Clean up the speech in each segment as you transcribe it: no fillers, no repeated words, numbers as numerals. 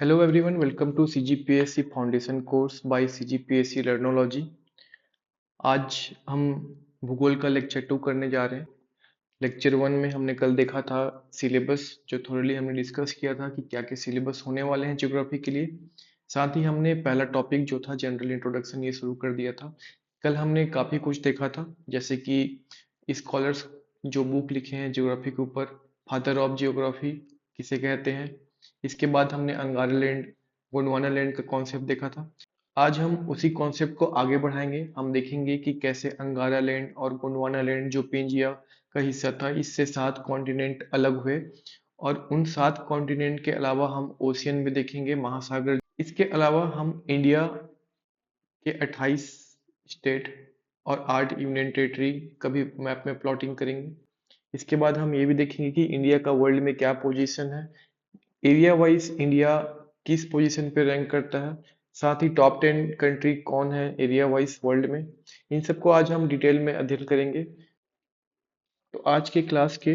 Hello everyone, welcome to CGPSC Foundation course by CGPSC Learnology। आज हम भूगोल का लेक्चर 2 करने जा रहे हैं। लेक्चर 1 में हमने कल देखा था सिलेबस, जो थोड़ी हमने डिस्कस किया था कि क्या क्या सिलेबस होने वाले हैं ज्योग्राफी के लिए। साथ ही हमने पहला टॉपिक जो था जनरल इंट्रोडक्शन ये शुरू कर दिया था। कल हमने काफ़ी कुछ देखा था, जैसे कि स्कॉलर्स जो बुक लिखे हैं ज्योग्राफी के ऊपर, फादर ऑफ जियोग्राफी किसे कहते हैं। इसके बाद हमने अंगारा लैंड, गोंडवाना लैंड का कॉन्सेप्ट देखा था। आज हम उसी कॉन्सेप्ट को आगे बढ़ाएंगे। हम देखेंगे कि कैसे अंगारा लैंड और गोंडवाना लैंड जो पेंजिया का हिस्सा था, इससे 7 कॉन्टिनेंट अलग हुए, और उन 7 कॉन्टिनेंट के अलावा हम ओशियन भी देखेंगे, महासागर। इसके अलावा हम इंडिया के 28 स्टेट और 8 यूनियन टेरिटरी कभी मैप में प्लॉटिंग करेंगे। इसके बाद हम ये भी देखेंगे कि इंडिया का वर्ल्ड में क्या पोजीशन है, एरिया वाइज इंडिया किस पोजीशन पे रैंक करता है, साथ ही टॉप 10 कंट्री कौन है एरिया वाइज वर्ल्ड में। इन सबको आज हम डिटेल में अध्ययन करेंगे। तो आज के क्लास के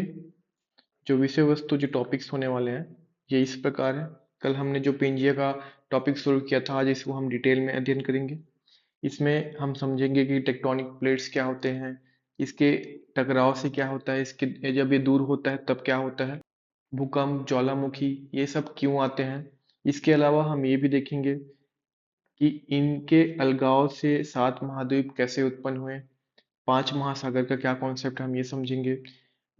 जो विषय वस्तु, जो टॉपिक्स होने वाले हैं, ये इस प्रकार है। कल हमने जो पेंजिया का टॉपिक शुरू किया था, आज इसको हम डिटेल में अध्ययन करेंगे। इसमें हम समझेंगे कि टेक्टोनिक प्लेट्स क्या होते हैं, इसके टकराव से क्या होता है, इसके जब ये दूर होता है तब क्या होता है, भूकंप, ज्वालामुखी, ये सब क्यों आते हैं। इसके अलावा हम ये भी देखेंगे कि इनके अलगाव से 7 महाद्वीप कैसे उत्पन्न हुए, 5 महासागर का क्या कॉन्सेप्ट, हम ये समझेंगे।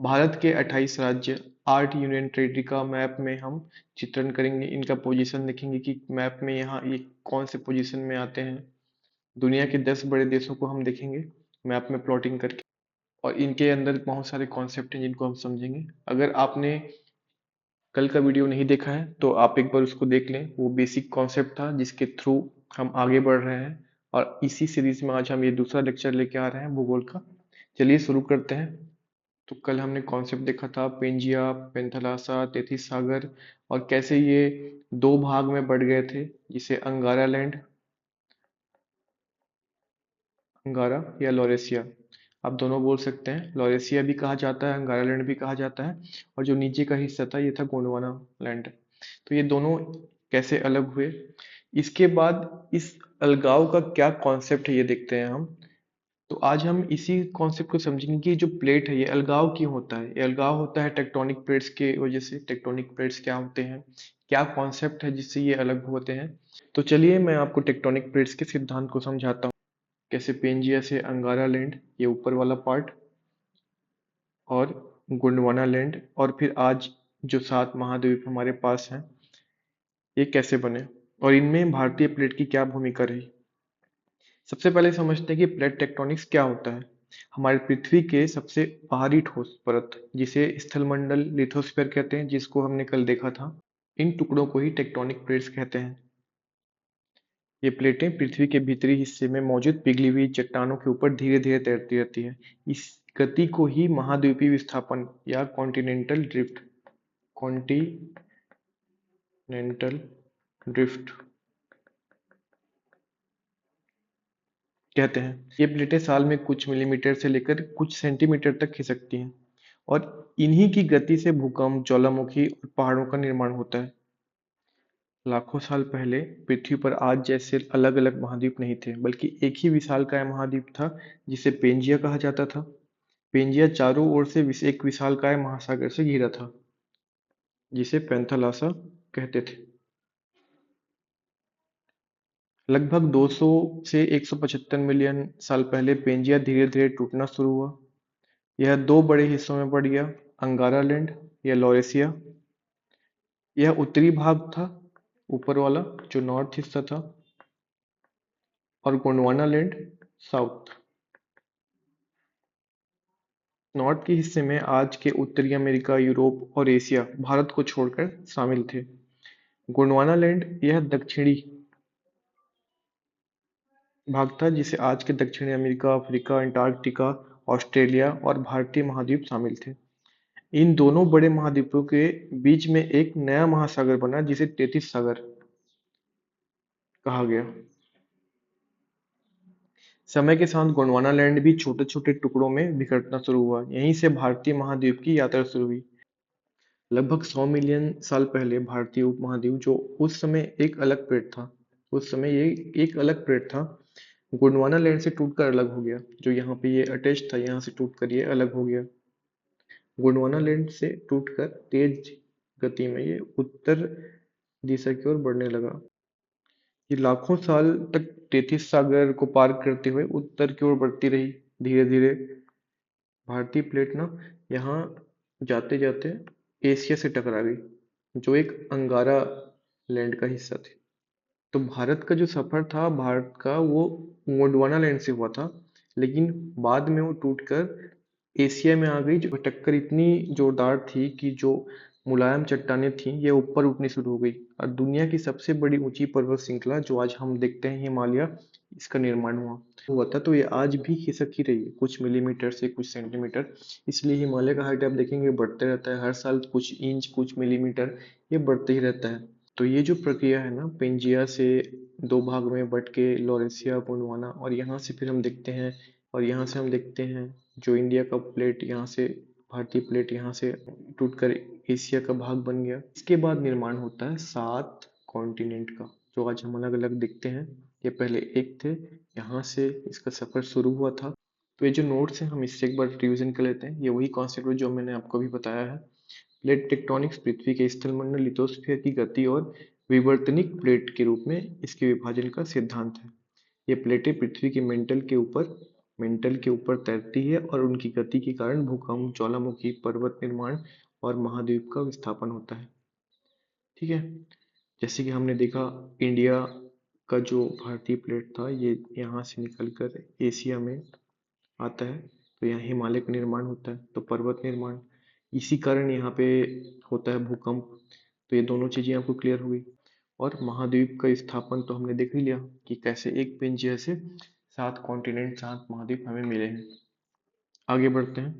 भारत के 28 राज्य, 8 यूनियन टेरिटरी का मैप में हम चित्रण करेंगे। इनका पोजीशन देखेंगे कि मैप में यहाँ ये कौन से पोजीशन में आते हैं। दुनिया के 10 बड़े देशों को हम देखेंगे मैप में प्लॉटिंग करके, और इनके अंदर बहुत सारे कॉन्सेप्ट हैं जिनको हम समझेंगे। अगर आपने कल का वीडियो नहीं देखा है तो आप एक बार उसको देख लें। वो बेसिक कॉन्सेप्ट था जिसके थ्रू हम आगे बढ़ रहे हैं, और इसी सीरीज में आज हम ये दूसरा लेक्चर लेके आ रहे हैं भूगोल का। चलिए शुरू करते हैं। तो कल हमने कॉन्सेप्ट देखा था पेंजिया, पेंथलासा, तेथिस सागर, और कैसे ये 2 भाग में बढ़ गए थे, जिसे अंगारा लैंड, अंगारा या लॉरेशिया, आप दोनों बोल सकते हैं। लॉरेशिया भी कहा जाता है, अंगारा लैंड भी कहा जाता है, और जो नीचे का हिस्सा था ये था गोंडवाना लैंड। तो ये दोनों कैसे अलग हुए, इसके बाद इस अलगाव का क्या कॉन्सेप्ट है ये देखते हैं हम। तो आज हम इसी कॉन्सेप्ट को समझेंगे कि जो प्लेट है ये अलगाव क्यों होता है। ये अलगाव होता है टेक्टोनिक प्लेट्स के वजह से। टेक्टोनिक प्लेट्स क्या होते हैं, क्या कॉन्सेप्ट है जिससे ये अलग होते हैं। तो चलिए मैं आपको टेक्टोनिक प्लेट्स के सिद्धांत को समझाता हूँ। कैसे पेंजिया से अंगारा लैंड, ये ऊपर वाला पार्ट, और गोंडवाना लैंड, और फिर आज जो 7 महाद्वीप हमारे पास हैं, ये कैसे बने, और इनमें भारतीय प्लेट की क्या भूमिका रही। सबसे पहले समझते हैं कि प्लेट टेक्टोनिक्स क्या होता है। हमारी पृथ्वी के सबसे बाहरी ठोस परत, जिसे स्थलमंडल लिथोस्फीयर कहते हैं, जिसको हमने कल देखा था, इन टुकड़ों को ही टेक्टोनिक प्लेट्स कहते हैं। ये प्लेटें पृथ्वी के भीतरी हिस्से में मौजूद पिघली हुई चट्टानों के ऊपर धीरे धीरे तैरती रहती है। इस गति को ही महाद्वीपीय विस्थापन या कॉन्टिनेंटल ड्रिफ्ट, कॉन्टिनेंटल ड्रिफ्ट कहते हैं। ये प्लेटें साल में कुछ मिलीमीटर से लेकर कुछ सेंटीमीटर तक खिसकती हैं, और इन्हीं की गति से भूकंप, ज्वालामुखी और पहाड़ों का निर्माण होता है। लाखों साल पहले पृथ्वी पर आज जैसे अलग अलग महाद्वीप नहीं थे, बल्कि एक ही विशालकाय महाद्वीप था, जिसे पेंजिया कहा जाता था। पेंजिया चारों ओर से एक विशालकाय महासागर से घिरा था, जिसे पैंथालासा कहते थे। लगभग 200 से 175 मिलियन साल पहले पेंजिया धीरे धीरे टूटना शुरू हुआ। यह 2 बड़े हिस्सों में बढ़ गया, अंगारा लैंड या लॉरेशिया, यह उत्तरी भाग था, ऊपर वाला जो नॉर्थ हिस्सा था, और गोंडवाना लैंड साउथ। नॉर्थ के हिस्से में आज के उत्तरी अमेरिका, यूरोप और एशिया भारत को छोड़कर शामिल थे। गोंडवाना लैंड यह दक्षिणी भाग था, जिसे आज के दक्षिणी अमेरिका, अफ्रीका, अंटार्कटिका, ऑस्ट्रेलिया और भारतीय महाद्वीप शामिल थे। इन दोनों बड़े महाद्वीपों के बीच में एक नया महासागर बना, जिसे तेथिस सागर कहा गया। समय के साथ गोंडवाना लैंड भी छोटे छोटे टुकड़ों में बिखरना शुरू हुआ। यहीं से भारतीय महाद्वीप की यात्रा शुरू हुई। लगभग 100 मिलियन साल पहले भारतीय उपमहाद्वीप, जो उस समय एक अलग प्लेट था, उस समय ये एक अलग प्लेट था, गोंडवाना लैंड से टूटकर अलग हो गया। जो यहाँ पे ये अटैच था, यहाँ से टूटकर ये अलग हो गया। गोंडवाना लैंड से टूटकर तेज गति में ये उत्तर दिशा की ओर बढ़ने लगा। ये लाखों साल तक तेथिस सागर को पार करते हुए उत्तर की ओर बढ़ती रही। धीरे धीरे भारतीय प्लेट ना यहाँ जाते जाते एशिया से टकरा गई, जो एक अंगारा लैंड का हिस्सा थी। तो भारत का जो सफर था, भारत का, वो गोंडवाना लैंड से हुआ था, लेकिन बाद में वो टूटकर एशिया में आ गई। जो टक्कर इतनी जोरदार थी कि जो मुलायम चट्टानें थीं, ये ऊपर उठनी शुरू हो गई, और दुनिया की सबसे बड़ी ऊंची पर्वत श्रृंखला जो आज हम देखते हैं, हिमालय, इसका निर्माण हुआ था। तो ये आज भी खिसक ही रही है, कुछ मिलीमीटर से कुछ सेंटीमीटर। इसलिए हिमालय का हाइट आप देखेंगे बढ़ते रहता है, हर साल कुछ इंच कुछ मिलीमीटर ये बढ़ते ही रहता है। तो ये जो प्रक्रिया है ना, पेंजिया से दो भाग में बट के लॉरेशिया, गोंडवाना, और यहाँ से फिर हम देखते हैं, और यहाँ से हम देखते हैं जो इंडिया का प्लेट यहाँ से, भारतीय प्लेट यहाँ से टूटकर एशिया का भाग बन गया। इसके बाद निर्माण होता है 7 कॉन्टिनेंट का, जो आज हम अलग अलग देखते हैं। ये पहले एक थे, यहाँ से इसका सफर शुरू हुआ था। तो ये जो नोट्स हैं, हम इससे एक बार रिवीजन कर लेते हैं। ये वही कॉन्सेप्ट जो मैंने आपको अभी बताया है। प्लेट टेक्टोनिक्स पृथ्वी के स्थलमंडल लिथोस्फीयर की गति और विवर्तनिक प्लेट के रूप में इसके विभाजन का सिद्धांत है। ये प्लेटें पृथ्वी के मेंटल के ऊपर तैरती है, और उनकी गति के कारण भूकंप, ज्वालामुखी, पर्वत निर्माण और महाद्वीप का विस्थापन होता है। ठीक है। जैसे कि हमने देखा, इंडिया का जो भारतीय प्लेट था, ये यहाँ से निकलकर एशिया में आता है। तो यहाँ हिमालय का निर्माण होता है, तो पर्वत निर्माण, इसी कारण यहाँ पे होता है भूकंप। तो ये दोनों चीजें आपको क्लियर हुई। और महाद्वीप का स्थापन तो हमने देख ही लिया कि कैसे एक पेंजिया से 7 कॉन्टिनेंट, 7 महाद्वीप हमें मिले हैं। आगे बढ़ते हैं।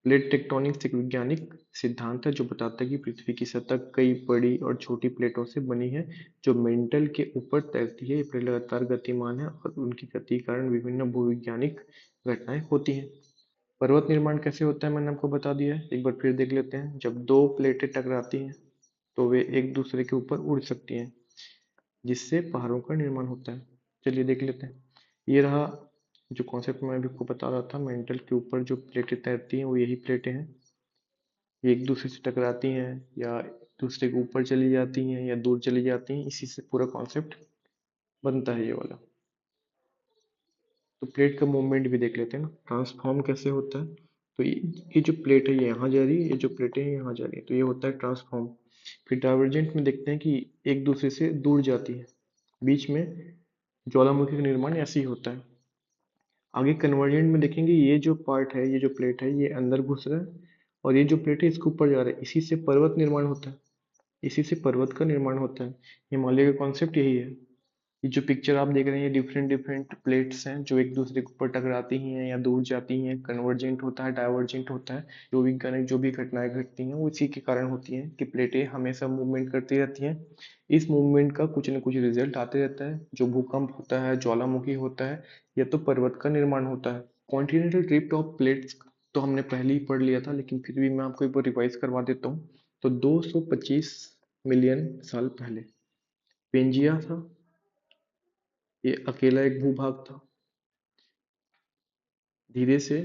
प्लेट टेक्टोनिक्स एक वैज्ञानिक सिद्धांत है जो बताता है कि पृथ्वी की सतह कई बड़ी और छोटी प्लेटों से बनी है, जो मेंटल के ऊपर तैरती है। ये प्लेट लगातार गतिमान है, और उनकी गति के कारण विभिन्न भूवैज्ञानिक घटनाएं होती हैं। पर्वत निर्माण कैसे होता है, मैंने आपको बता दिया है, एक बार फिर देख लेते हैं। जब दो प्लेटें टकराती हैं, तो वे एक दूसरे के ऊपर उड़ सकती हैं, जिससे पहाड़ों का निर्माण होता है। चलिए देख लेते हैं। ये रहा जो कॉन्सेप्ट मैं अभी आपको बता रहा था, मेंटल के ऊपर जो प्लेटें तैरती हैं, वो यही प्लेटें हैं। ये एक दूसरे से टकराती हैं, या दूसरे के ऊपर चली जाती हैं, या दूर चली जाती हैं। इसी से पूरा कॉन्सेप्ट बनता है ये वाला। तो प्लेट का मूवमेंट भी देख लेते हैं ना, ट्रांसफॉर्म कैसे होता है। तो ये जो प्लेट है ये यहाँ जा रही है, ये जो प्लेट है यहाँ जा रही है, तो ये होता है ट्रांसफॉर्म। फिर डाइवर्जेंट में देखते हैं कि एक दूसरे से दूर जाती है, बीच में ज्वालामुखी का निर्माण ऐसे ही होता है। आगे कन्वर्जेंट में देखेंगे, ये जो पार्ट है, ये जो प्लेट है, ये अंदर घुस रहा है, और ये जो प्लेट है इसके ऊपर जा रहा है। इसी से पर्वत निर्माण होता है, इसी से पर्वत का निर्माण होता है। हिमालय का कॉन्सेप्ट यही है। ये जो पिक्चर आप देख रहे हैं, ये डिफरेंट डिफरेंट प्लेट्स हैं जो एक दूसरे के ऊपर टकराती ही हैं या दूर जाती हैं। कन्वर्जेंट होता है, डाइवर्जेंट होता है। जो भी घटनाएं घटती हैं, वो इसी के कारण होती हैं कि प्लेटें हमेशा मूवमेंट करती रहती हैं। इस मूवमेंट का कुछ न कुछ रिजल्ट आते रहता है, जो भूकंप होता है, ज्वालामुखी होता है, या तो पर्वत का निर्माण होता है। कॉन्टिनेंटल ड्रिफ्ट ऑफ प्लेट्स तो हमने पहले ही पढ़ लिया था, लेकिन फिर भी मैं आपको एक बार रिवाइज करवा देता हूँ। तो 225 मिलियन साल पहले पेंजिया था, ये अकेला एक भूभाग था। धीरे से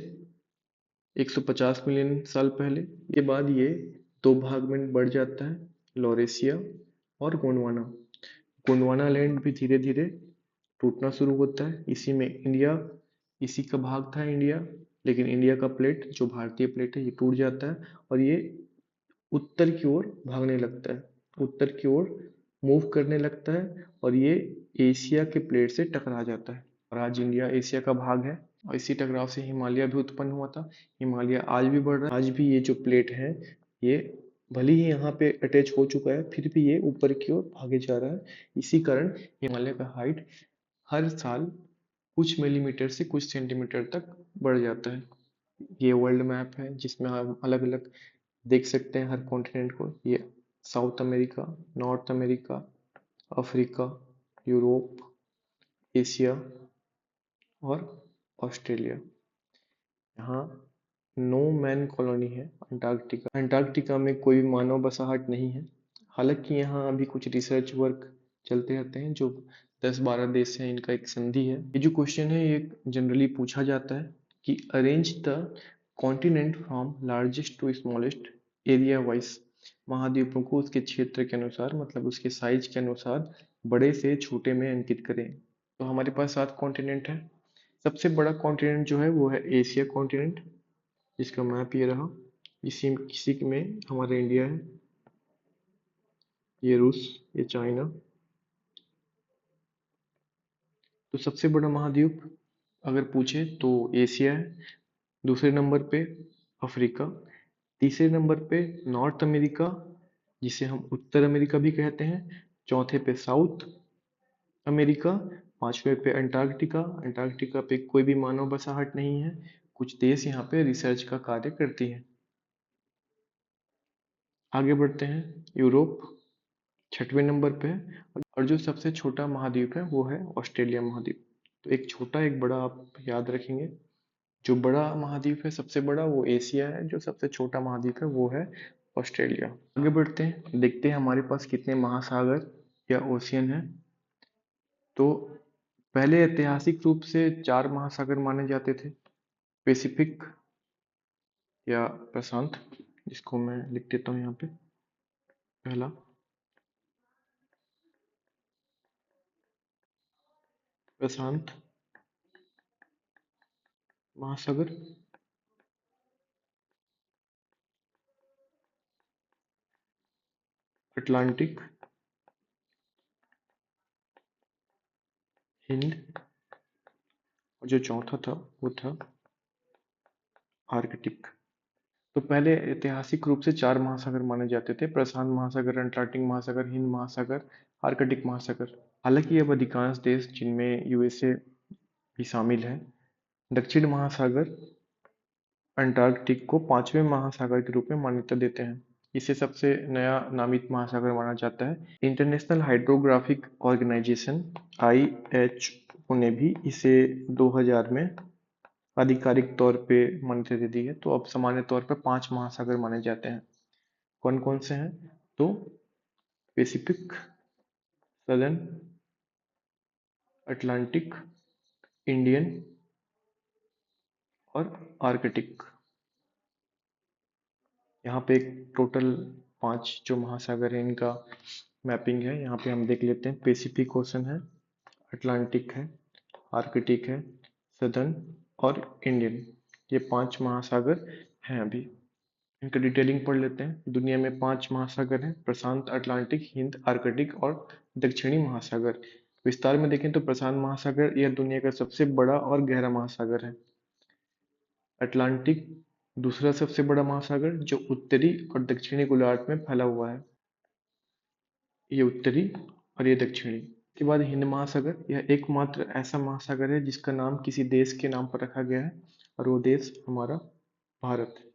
150 मिलियन साल पहले के बाद ये दो भाग में बढ़ जाता है, लॉरेशिया और गोंडवाना। गोंडवाना लैंड भी धीरे धीरे टूटना शुरू होता है। इसी में इंडिया, इसी का भाग था इंडिया, लेकिन इंडिया का प्लेट, जो भारतीय प्लेट है, ये टूट जाता है, और ये उत्तर की ओर भागने लगता है, उत्तर की ओर मूव करने लगता है, और ये एशिया के प्लेट से टकरा जाता है। और आज इंडिया एशिया का भाग है, और इसी टकराव से हिमालय भी उत्पन्न हुआ था। हिमालय आज भी बढ़ रहा है, आज भी ये जो प्लेट है, ये भले ही यहाँ पे अटैच हो चुका है, फिर भी ये ऊपर की ओर भागे जा रहा है। इसी कारण हिमालय का हाइट हर साल कुछ मिलीमीटर से कुछ सेंटीमीटर तक बढ़ जाता है। ये वर्ल्ड मैप है, जिसमें हम अलग अलग देख सकते हैं हर कॉन्टिनेंट को। ये south America, north America, Africa, Europe, Asia और ऑस्ट्रेलिया। यहाँ नो मैन कॉलोनी है अंटार्कटिका। अंटार्कटिका में कोई भी मानव बसाहट नहीं है। हालांकि यहाँ अभी कुछ रिसर्च वर्क चलते रहते हैं। जो 10-12 देश हैं, इनका एक संधि है। ये जो क्वेश्चन है ये जनरली पूछा जाता है कि arrange the continent from largest to smallest area wise. महाद्वीपों को उसके क्षेत्र के अनुसार, मतलब उसके साइज के अनुसार बड़े से छोटे में अंकित करें। तो हमारे पास 7 कॉन्टिनेंट है। सबसे बड़ा कॉन्टिनेंट जो है वो है एशिया कॉन्टिनेंट, जिसका मैप ये रहा। इसी में हमारा इंडिया है, ये रूस, ये चाइना। तो सबसे बड़ा महाद्वीप अगर पूछे तो एशिया है। दूसरे नंबर पे अफ्रीका। तीसरे नंबर पे नॉर्थ अमेरिका, जिसे हम उत्तर अमेरिका भी कहते हैं। चौथे पे साउथ अमेरिका। पांचवे पे अंटार्कटिका। अंटार्कटिका पे कोई भी मानव बसाहट नहीं है। कुछ देश यहाँ पे रिसर्च का कार्य करती हैं। आगे बढ़ते हैं। यूरोप 6वें नंबर पे है। और जो सबसे छोटा महाद्वीप है वो है ऑस्ट्रेलिया महाद्वीप। तो एक छोटा एक बड़ा आप याद रखेंगे। जो बड़ा महाद्वीप है सबसे बड़ा वो एशिया है। जो सबसे छोटा महाद्वीप है वो है ऑस्ट्रेलिया। आगे बढ़ते हैं, देखते हैं हमारे पास कितने महासागर या ओशियन है। तो पहले ऐतिहासिक रूप से 4 महासागर माने जाते थे। पैसिफिक या प्रशांत, जिसको मैं लिख देता हूँ यहाँ पे। पहला प्रशांत महासागर। अटलांटिक, हिंद, और जो चौथा था वो था आर्कटिक। तो पहले ऐतिहासिक रूप से 4 महासागर माने जाते थे। प्रशांत महासागर, अंटार्कटिक महासागर, हिंद महासागर, आर्कटिक महासागर। हालांकि अब अधिकांश देश, जिनमें यूएसए भी शामिल है, दक्षिण महासागर अंटार्कटिक को 5वें महासागर के रूप में मान्यता देते हैं। इसे सबसे नया नामित महासागर माना जाता है। इंटरनेशनल हाइड्रोग्राफिक ऑर्गेनाइजेशन IHO ने भी इसे 2000 में आधिकारिक तौर पे मान्यता दे दी है। तो अब सामान्य तौर पर 5 महासागर माने जाते हैं। कौन कौन से हैं? तो पैसिफिक, सदर्न, अटलांटिक, इंडियन और आर्कटिक। यहाँ पे एक टोटल 5 जो महासागर है इनका मैपिंग है। यहाँ पे हम देख लेते हैं। पैसिफिक ओशन है, अटलांटिक है, आर्कटिक है, सदर्न और इंडियन। ये 5 महासागर हैं अभी। इनका डिटेलिंग पढ़ लेते हैं। दुनिया में 5 महासागर हैं: प्रशांत, अटलांटिक, हिंद, आर्कटिक और दक्षिणी महासागर। विस्तार में देखें तो प्रशांत महासागर यह दुनिया का सबसे बड़ा और गहरा महासागर है। अटलांटिक दूसरा सबसे बड़ा महासागर, जो उत्तरी और दक्षिणी गोलार्ध में फैला हुआ है। ये उत्तरी और ये दक्षिणी। इसके बाद हिंद महासागर, यह एकमात्र ऐसा महासागर है जिसका नाम किसी देश के नाम पर रखा गया है, और वो देश हमारा भारत है।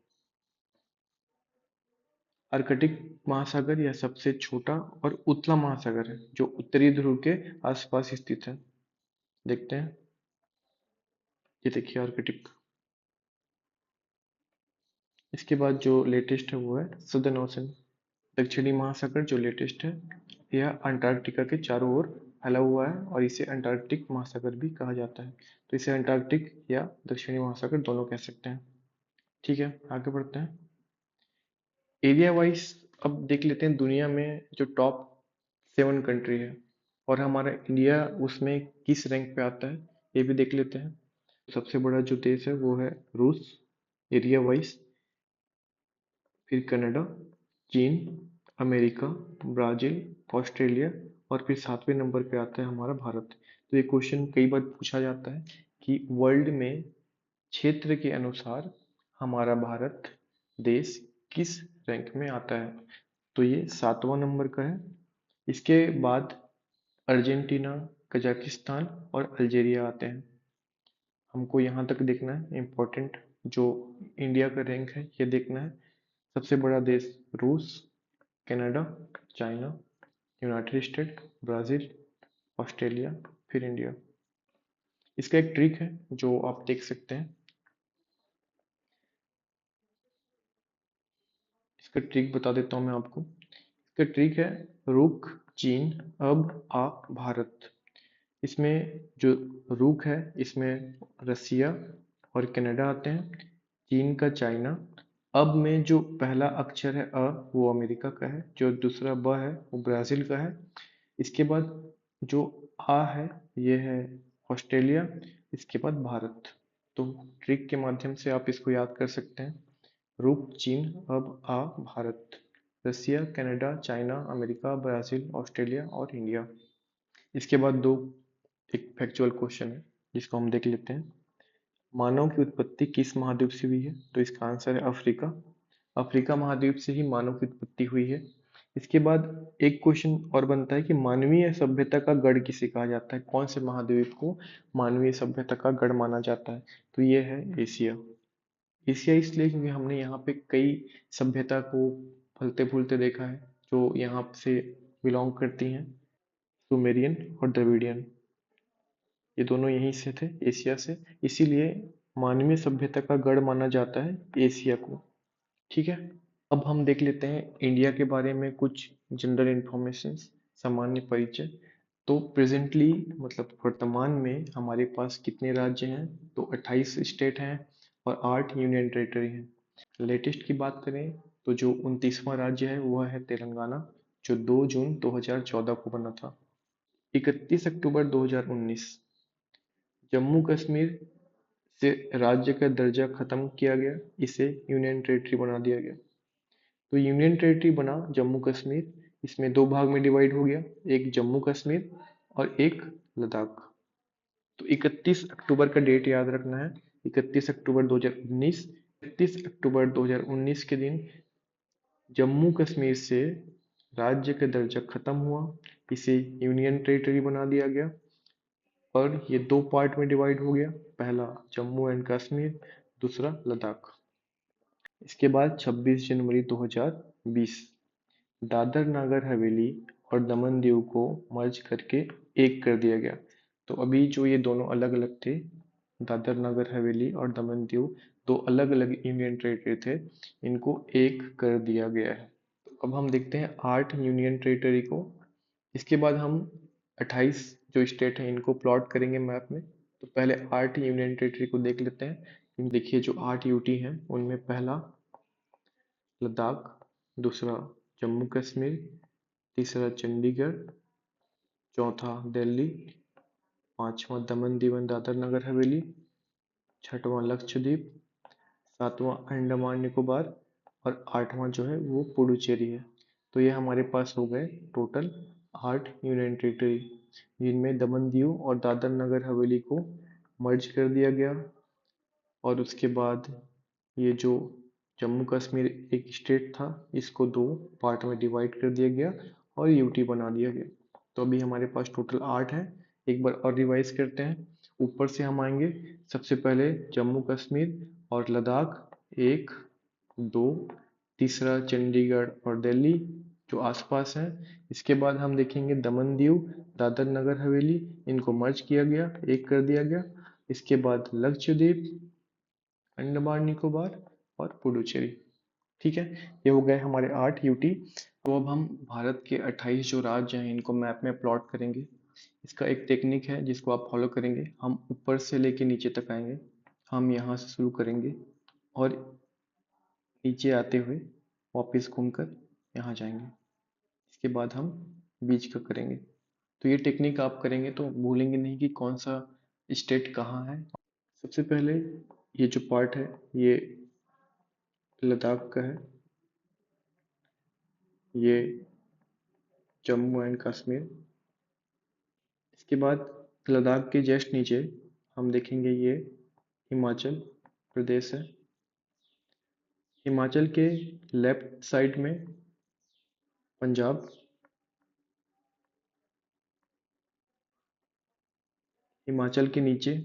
आर्कटिक महासागर यह सबसे छोटा और उतला महासागर है, जो उत्तरी ध्रुव के आसपास स्थित है। देखते हैं, ये देखिए आर्कटिक। इसके बाद जो लेटेस्ट है वो है सदर्न ओशन। दक्षिणी महासागर जो लेटेस्ट है, यह अंटार्कटिका के चारों ओर फैला हुआ है और इसे अंटार्कटिक महासागर भी कहा जाता है। तो इसे अंटार्कटिक या दक्षिणी महासागर दोनों कह सकते हैं। ठीक है, आगे बढ़ते हैं। एरिया वाइज अब देख लेते हैं दुनिया में जो टॉप 7 कंट्री है और हमारा इंडिया उसमें किस रैंक पे आता है, ये भी देख लेते हैं। सबसे बड़ा जो देश है वो है रूस एरिया वाइज, फिर कनाडा, चीन, अमेरिका, ब्राजील, ऑस्ट्रेलिया और फिर 7वें नंबर पे आता है हमारा भारत। तो ये क्वेश्चन कई बार पूछा जाता है कि वर्ल्ड में क्षेत्र के अनुसार हमारा भारत देश किस रैंक में आता है। तो ये 7वां नंबर का है। इसके बाद अर्जेंटीना, कजाकिस्तान और अल्जीरिया आते हैं। हमको यहाँ तक देखना है, इम्पोर्टेंट जो इंडिया का रैंक है ये देखना है। सबसे बड़ा देश रूस, Canada, China, United state, Brazil, Australia, फिर इंडिया। इसका एक ट्रिक है जो आप देख सकते हैं। इसका ट्रिक बता देता हूँ मैं आपको। इसका ट्रिक है रुक चीन अब आ भारत। इसमें जो रुक है इसमें रसिया और कनाडा आते हैं, चीन का चाइना, अब में जो पहला अक्षर है अ वो अमेरिका का है, जो दूसरा ब है वो ब्राज़ील का है, इसके बाद जो आ है ये है ऑस्ट्रेलिया, इसके बाद भारत। तो ट्रिक के माध्यम से आप इसको याद कर सकते हैं। रुक चीन अब आ Bharat. Russia Canada China America Brazil Australia और इंडिया। इसके बाद दो एक फैक्चुअल क्वेश्चन है जिसको हम देख लेते हैं। मानव की उत्पत्ति किस महाद्वीप से हुई है? तो इसका आंसर है अफ्रीका। अफ्रीका महाद्वीप से ही मानव की उत्पत्ति हुई है। इसके बाद एक क्वेश्चन और बनता है कि मानवीय सभ्यता का गढ़ किसे कहा जाता है? कौन से महाद्वीप को मानवीय सभ्यता का गढ़ माना जाता है? तो ये है एशिया। एशिया इसलिए क्योंकि हमने यहाँ पे कई सभ्यता को फलते फूलते देखा है जो यहाँ से बिलोंग करती हैं, सुमेरियन और द्रविडियन, ये दोनों यहीं से थे, एशिया से। इसीलिए मानवीय सभ्यता का गढ़ माना जाता है एशिया को। ठीक है, अब हम देख लेते हैं इंडिया के बारे में कुछ जनरल इंफॉर्मेशन, सामान्य परिचय। तो प्रेजेंटली मतलब वर्तमान में हमारे पास कितने राज्य हैं? तो 28 स्टेट हैं और 8 यूनियन टेरिटरी हैं। लेटेस्ट की बात करें तो जो 29वां राज्य है वह है तेलंगाना, जो 2 जून 2014 को बना था। 31 अक्टूबर 2019 जम्मू कश्मीर से राज्य का दर्जा खत्म किया गया, इसे यूनियन टेरिटरी बना दिया गया। तो यूनियन टेरिटरी बना जम्मू कश्मीर, इसमें दो भाग में डिवाइड हो गया, एक जम्मू कश्मीर और एक लद्दाख। तो 31 अक्टूबर का डेट याद रखना है, 31 अक्टूबर 2019। 31 अक्टूबर 2019 के दिन जम्मू कश्मीर से राज्य का दर्जा खत्म हुआ, इसे यूनियन टेरिटरी बना दिया गया और ये दो पार्ट में डिवाइड हो गया, पहला जम्मू एंड कश्मीर, दूसरा लद्दाख। इसके बाद 26 जनवरी 2020 दादर नागर हवेली और दमन दीव को मर्ज करके एक कर दिया गया। तो अभी जो ये दोनों अलग अलग थे, दादर नगर हवेली और दमन दीव, दो अलग अलग यूनियन टेरिटरी थे, इनको एक कर दिया गया है। तो अब हम देखते हैं 8 यूनियन टेरिटरी को। इसके बाद हम 28 जो स्टेट हैं इनको प्लॉट करेंगे मैप में। तो पहले 8 यूनियन टेरिटरी को देख लेते हैं। देखिए जो 8 यूटी हैं उनमें पहला लद्दाख, दूसरा जम्मू कश्मीर, तीसरा चंडीगढ़, चौथा दिल्ली, पांचवा दमन दीव एंड दादर नगर हवेली, छठवां लक्षद्वीप, सातवां अंडमान निकोबार और आठवां जो है वो पुडुचेरी है। तो ये हमारे पास हो गए टोटल 8 यूनियन टेरिटरी, जिनमें दमन दीव और दादर नगर हवेली को मर्ज कर दिया गया और उसके बाद ये जो जम्मू कश्मीर एक स्टेट था इसको दो पार्ट में डिवाइड कर दिया गया और यूटी बना दिया गया। तो अभी हमारे पास टोटल 8 है। एक बार और रिवाइज करते हैं, ऊपर से हम आएंगे। सबसे पहले जम्मू कश्मीर और लद्दाख 1 2, तीसरा चंडीगढ़ और दिल्ली जो आसपास हैं। इसके बाद हम देखेंगे दमन दीव दादर नगर हवेली, इनको मर्ज किया गया, एक कर दिया गया। इसके बाद लक्षद्वीप, अंडमान निकोबार और पुडुचेरी। ठीक है, ये हो गए हमारे 8 यूटी। तो अब हम भारत के 28 जो राज्य हैं इनको मैप में प्लॉट करेंगे। इसका एक टेक्निक है जिसको आप फॉलो करेंगे। हम ऊपर से लेके नीचे तक आएंगे, हम यहाँ से शुरू करेंगे और नीचे आते हुए वापस घूमकर यहाँ जाएंगे। इसके बाद हम बीच का करेंगे। तो ये टेक्निक आप करेंगे तो भूलेंगे नहीं कि कौन सा स्टेट कहाँ है। सबसे पहले ये जो पार्ट है ये लद्दाख का है, ये जम्मू एंड कश्मीर। इसके बाद लद्दाख के जस्ट नीचे हम देखेंगे ये हिमाचल प्रदेश है। हिमाचल के लेफ्ट साइड में पंजाब, हिमाचल के नीचे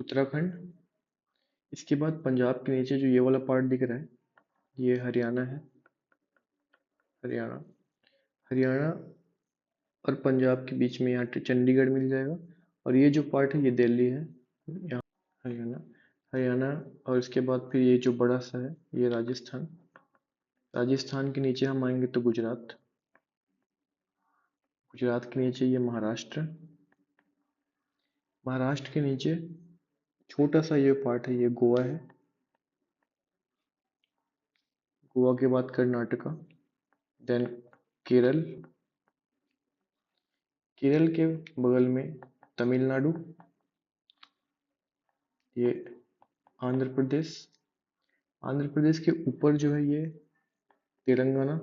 उत्तराखंड। इसके बाद पंजाब के नीचे जो ये वाला पार्ट दिख रहा है ये हरियाणा है, हरियाणा। हरियाणा और पंजाब के बीच में यहाँ चंडीगढ़ मिल जाएगा और ये जो पार्ट है ये दिल्ली है। यहाँ हरियाणा, हरियाणा, और इसके बाद फिर ये जो बड़ा सा है ये राजस्थान। राजस्थान के नीचे हम आएंगे तो गुजरात। गुजरात के नीचे ये महाराष्ट्र। महाराष्ट्र के नीचे छोटा सा ये पार्ट है, ये गोवा है। गोवा के बाद कर्नाटका, देन केरल। केरल के बगल में तमिलनाडु, ये आंध्र प्रदेश। आंध्र प्रदेश के ऊपर जो है ये तेलंगाना।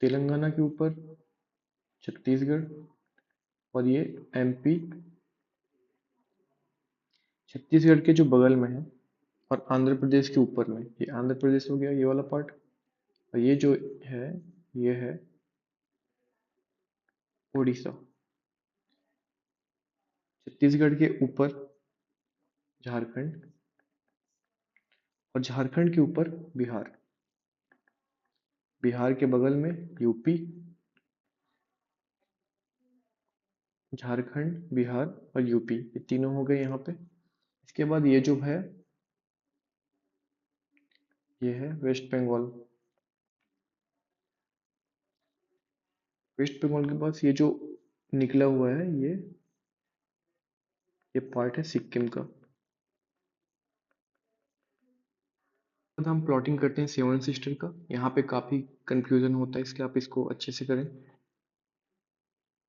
तेलंगाना के ऊपर छत्तीसगढ़, और ये एमपी। छत्तीसगढ़ के जो बगल में है और आंध्र प्रदेश के ऊपर में, ये आंध्र प्रदेश हो गया ये वाला पार्ट। और ये जो है ये है उड़ीसा। छत्तीसगढ़ के ऊपर झारखंड, और झारखंड के ऊपर बिहार। बिहार के बगल में यूपी। झारखंड, बिहार और यूपी, ये तीनों हो गए यहाँ पे। इसके बाद ये जो है ये है वेस्ट बंगाल। वेस्ट बंगाल के पास ये जो निकला हुआ है ये पार्ट है सिक्किम का। अब हम प्लॉटिंग करते हैं सेवन सिस्टर का। यहाँ पे काफी कंफ्यूजन होता है, इसलिए आप इसको अच्छे से करें।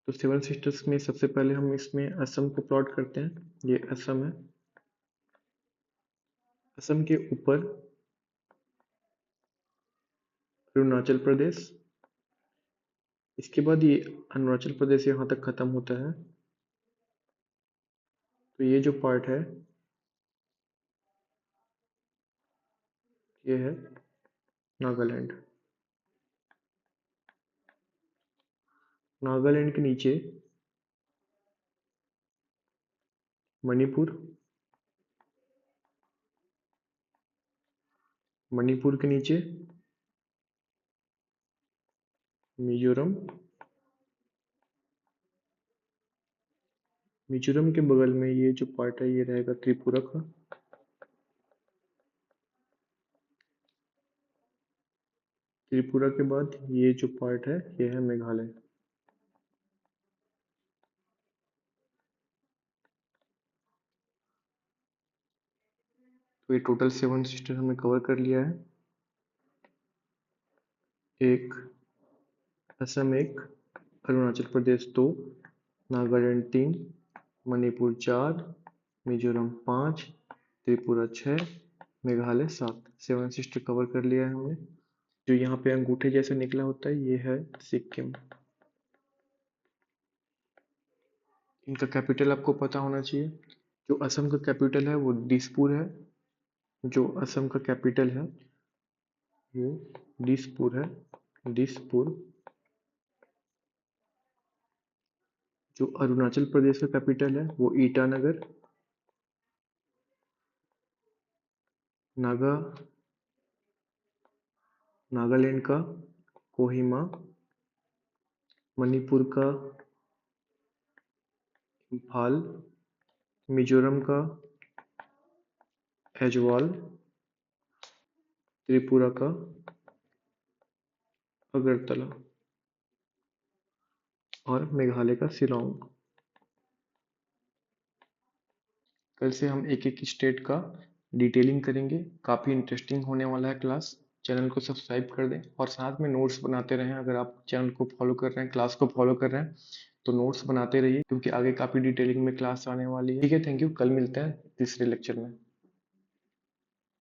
तो सेवन सिस्टर्स में सबसे पहले हम इसमें असम को प्लॉट करते हैं। ये असम है। असम के ऊपर अरुणाचल प्रदेश। इसके बाद ये अरुणाचल प्रदेश यहाँ तक खत्म होता है। तो ये जो पार्ट है ये है नागालैंड। नागालैंड के नीचे मणिपुर। मणिपुर के नीचे मिजोरम। मिजोरम के बगल में ये जो पार्ट है ये रहेगा त्रिपुरा का। त्रिपुरा के बाद ये जो पार्ट है ये है मेघालय। तो ये टोटल सेवन सिस्टर हमने कवर कर लिया है। एक असम, एक अरुणाचल प्रदेश, दो नागालैंड, तीन मणिपुर, चार मिजोरम, पाँच त्रिपुरा, छः मेघालय, सात। सेवन सिस्टर कवर कर लिया है हमने। जो यहाँ पे अंगूठे जैसा निकला होता है ये है सिक्किम। इनका कैपिटल आपको पता होना चाहिए। जो असम का कैपिटल है वो दिसपुर है। जो असम का कैपिटल है वो दिसपुर है। दिसपुर। जो अरुणाचल प्रदेश का कैपिटल है वो ईटानगर। नागा नागालैंड का कोहिमा। मणिपुर का इम्फाल। मिजोरम का ऐजवाल। त्रिपुरा का अगरतला, और मेघालय का शिलोंग। कल से हम एक एक स्टेट का डिटेलिंग करेंगे। काफ़ी इंटरेस्टिंग होने वाला है क्लास। चैनल को सब्सक्राइब कर दें और साथ में नोट्स बनाते रहें। अगर आप चैनल को फॉलो कर रहे हैं, क्लास को फॉलो कर रहे हैं तो नोट्स बनाते रहिए, क्योंकि आगे काफ़ी डिटेलिंग में क्लास आने वाली है। ठीक है, थैंक यू। कल मिलते हैं तीसरे लेक्चर में।